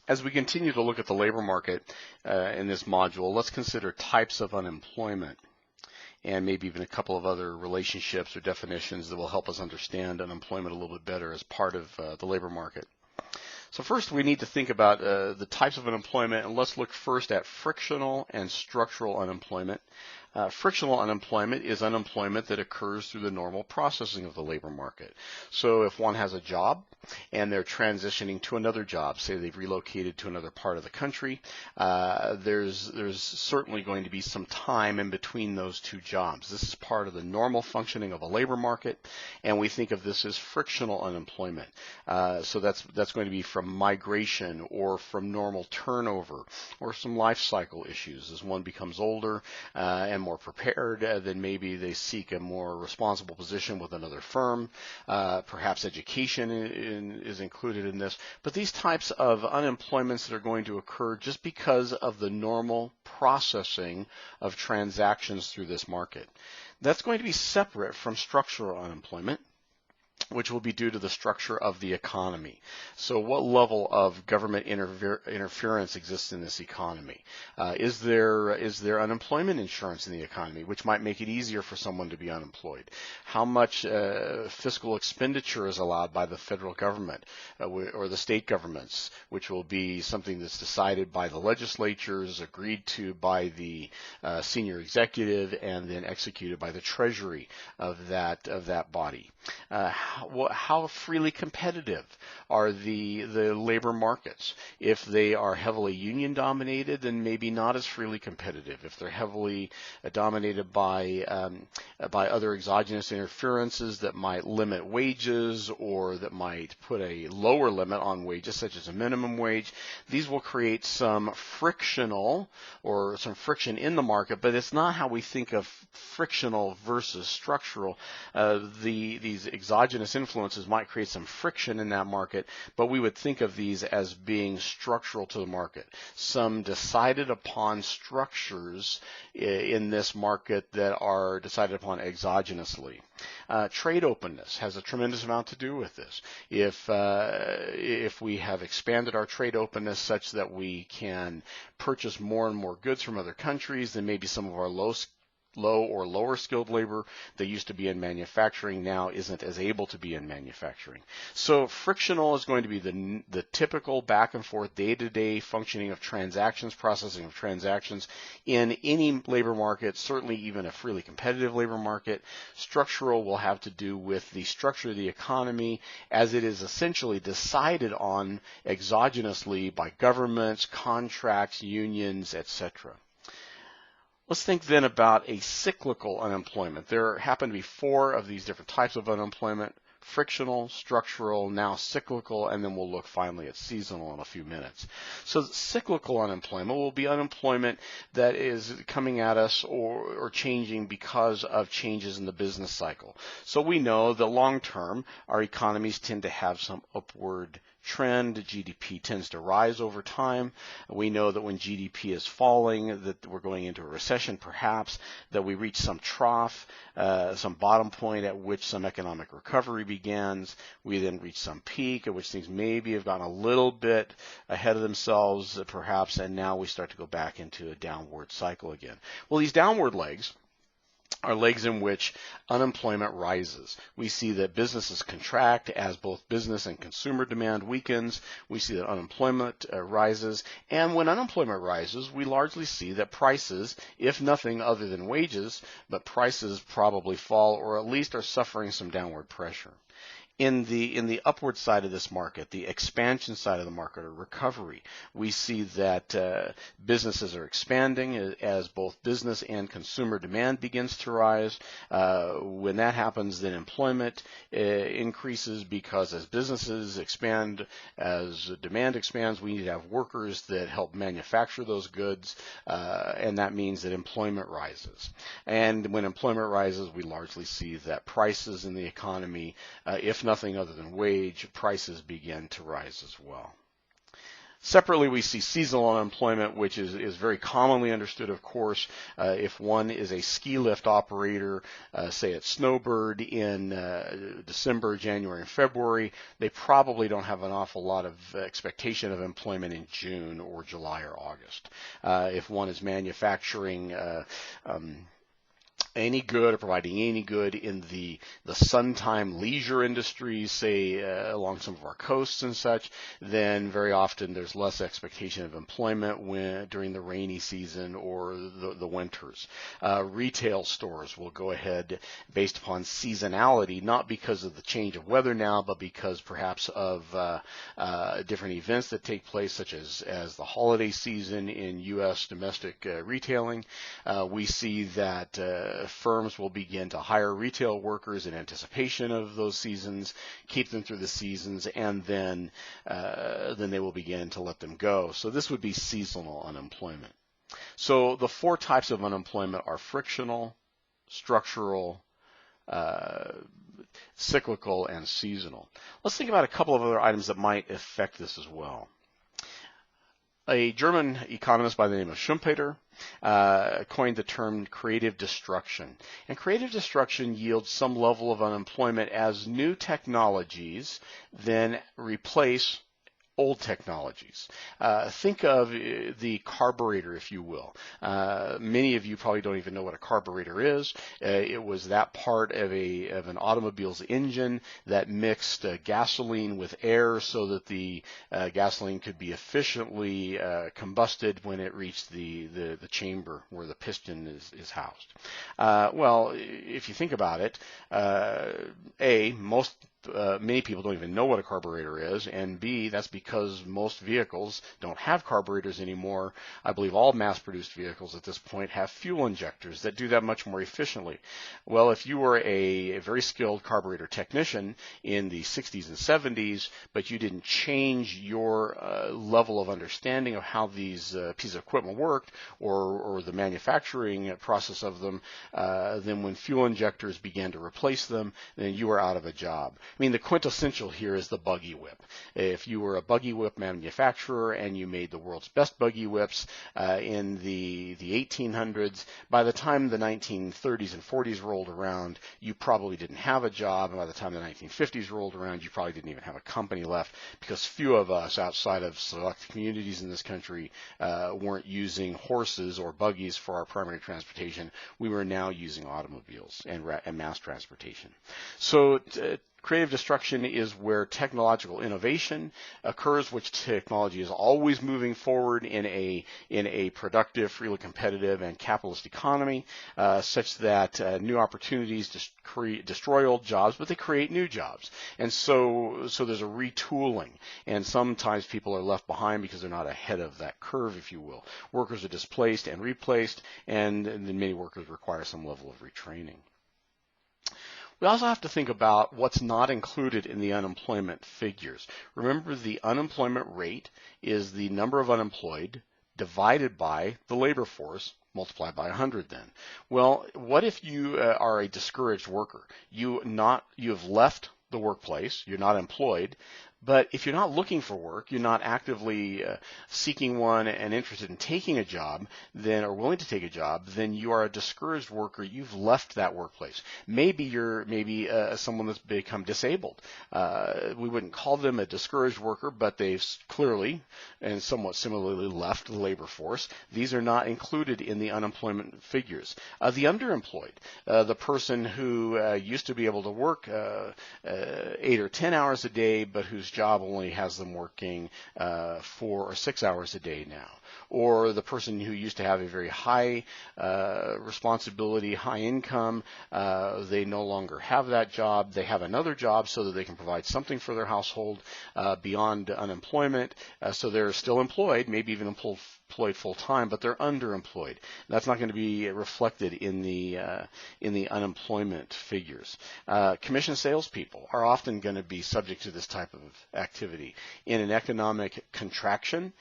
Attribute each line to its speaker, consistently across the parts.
Speaker 1: As we continue to look at the labor market in this module, let's consider types of unemployment and maybe even a couple of other relationships or definitions that will help us understand unemployment a little bit better as part of the labor market. So first we need to think about the types of unemployment, and let's look first at frictional and structural unemployment. Frictional unemployment is unemployment that occurs through the normal processing of the labor market. So if one has a job and they're transitioning to another job, say they've relocated to another part of the country, there's certainly going to be some time in between those two jobs. This is part of the normal functioning of a labor market, and we think of this as frictional unemployment. So that's going to be from migration or from normal turnover or some life cycle issues. As one becomes older and more prepared, then maybe they seek a more responsible position with another firm. Perhaps education is included in this. But these types of unemployments that are going to occur just because of the normal processing of transactions through this market. That's going to be separate from structural unemployment, which will be due to the structure of the economy. So what level of government interference exists in this economy? Is there unemployment insurance in the economy, which might make it easier for someone to be unemployed? How much fiscal expenditure is allowed by the federal government or the state governments, which will be something that's decided by the legislatures, agreed to by the senior executive, and then executed by the treasury of that body? How freely competitive are the labor markets? If they are heavily union dominated, then maybe not as freely competitive. If they're heavily dominated by other exogenous interferences that might limit wages or that might put a lower limit on wages, such as a minimum wage, these will create some frictional or some friction in the market, but it's not how we think of frictional versus structural. These exogenous influences might create some friction in that market, but we would think of these as being structural to the market. Some decided upon structures in this market that are decided upon exogenously. Trade openness has a tremendous amount to do with this. If we have expanded our trade openness such that we can purchase more and more goods from other countries, then maybe some of our low or lower skilled labor that used to be in manufacturing now isn't as able to be in manufacturing. So frictional is going to be the typical back and forth day-to-day functioning of transactions, processing of transactions in any labor market, certainly even a freely competitive labor market. Structural will have to do with the structure of the economy as it is essentially decided on exogenously by governments, contracts, unions, etc. Let's think then about a cyclical unemployment. There happen to be 4 of these different types of unemployment: frictional, structural, now cyclical, and then we'll look finally at seasonal in a few minutes. So cyclical unemployment will be unemployment that is coming at us or changing because of changes in the business cycle. So we know that long term, our economies tend to have some upward trend. GDP tends to rise over time. We know that when GDP is falling, that we're going into a recession perhaps, that we reach some trough, some bottom point at which some economic recovery begins. We then reach some peak at which things maybe have gotten a little bit ahead of themselves perhaps, and now we start to go back into a downward cycle again. Well, these downward legs are legs in which unemployment rises. We see that businesses contract as both business and consumer demand weakens. We see that unemployment rises. And when unemployment rises, we largely see that prices, if nothing other than wages, but prices probably fall or at least are suffering some downward pressure. In the upward side of this market, the expansion side of the market or recovery, we see that businesses are expanding as both business and consumer demand begins to rise. When that happens, then employment increases because as businesses expand, as demand expands, we need to have workers that help manufacture those goods, and that means that employment rises. And when employment rises, we largely see that prices in the economy, if nothing other than wage, prices begin to rise as well. Separately, we see seasonal unemployment, which is very commonly understood, of course. If one is a ski lift operator, say at Snowbird in December, January, and February, they probably don't have an awful lot of expectation of employment in June or July or August. If one is manufacturing any good or providing any good in the sun-time leisure industries, say along some of our coasts and such, then very often there's less expectation of employment during the rainy season or the winters. Retail stores will go ahead based upon seasonality, not because of the change of weather now, but because perhaps of different events that take place, such as the holiday season in U.S. domestic retailing. We see that firms will begin to hire retail workers in anticipation of those seasons, keep them through the seasons, and then they will begin to let them go. So this would be seasonal unemployment. So the four types of unemployment are frictional, structural, cyclical, and seasonal. Let's think about a couple of other items that might affect this as well. A German economist by the name of Schumpeter coined the term creative destruction. And creative destruction yields some level of unemployment as new technologies then replace old technologies. Think of the carburetor, if you will. Many of you probably don't even know what a carburetor is. It was that part of an automobile's engine that mixed gasoline with air so that the gasoline could be efficiently combusted when it reached the chamber where the piston is housed. Well, if you think about it, many people don't even know what a carburetor is, and B, that's because most vehicles don't have carburetors anymore. I believe all mass-produced vehicles at this point have fuel injectors that do that much more efficiently. Well, if you were a very skilled carburetor technician in the 60s and 70s, but you didn't change your level of understanding of how these pieces of equipment worked or the manufacturing process of them, then when fuel injectors began to replace them, then you were out of a job. I mean, the quintessential here is the buggy whip. If you were a buggy whip manufacturer and you made the world's best buggy whips in the 1800s, by the time the 1930s and 40s rolled around, you probably didn't have a job. And by the time the 1950s rolled around, you probably didn't even have a company left, because few of us outside of select communities in this country weren't using horses or buggies for our primary transportation. We were now using automobiles and mass transportation. So creative destruction is where technological innovation occurs, which technology is always moving forward in a productive, freely competitive, and capitalist economy, such that new opportunities destroy old jobs, but they create new jobs. And so there's a retooling, and sometimes people are left behind because they're not ahead of that curve, if you will. Workers are displaced and replaced, and then many workers require some level of retraining. We also have to think about what's not included in the unemployment figures. Remember, the unemployment rate is the number of unemployed divided by the labor force, multiplied by 100 then. Well, what if you are a discouraged worker? You have left the workplace, you're not employed, but if you're not looking for work, you're not actively seeking one and interested in taking a job, then, or willing to take a job, then you are a discouraged worker. You've left that workplace. Maybe you're someone that's become disabled. We wouldn't call them a discouraged worker, but they've clearly and somewhat similarly left the labor force. These are not included in the unemployment figures. The underemployed, the person who used to be able to work 8 or 10 hours a day, but whose job only has them working 4 or 6 hours a day now, or the person who used to have a very high responsibility, high income, they no longer have that job. They have another job so that they can provide something for their household beyond unemployment, so they're still employed, maybe even employed full-time, but they're underemployed. That's not going to be reflected in the unemployment figures. Commission salespeople are often going to be subject to this type of activity. In an economic contraction,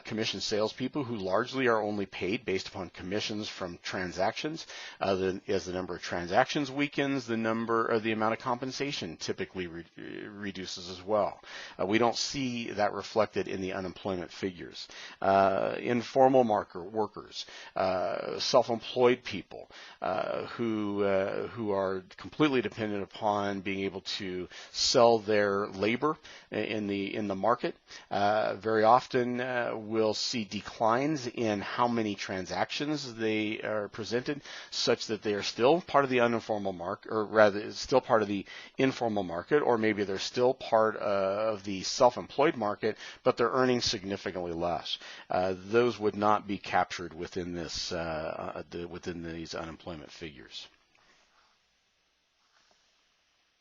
Speaker 1: commission salespeople who largely are only paid based upon commissions from transactions, as the number of transactions weakens, the amount of compensation typically reduces as well. We don't see that reflected in the unemployment figures. Informal workers, self-employed people who are completely dependent upon being able to sell their labor in the market, very often we'll see declines in how many transactions they are presented, such that they are still part of the uninformal market, or rather still part of the informal market, or maybe they're still part of the self-employed market, but they're earning significantly less. Those would not be captured within this within these unemployment figures.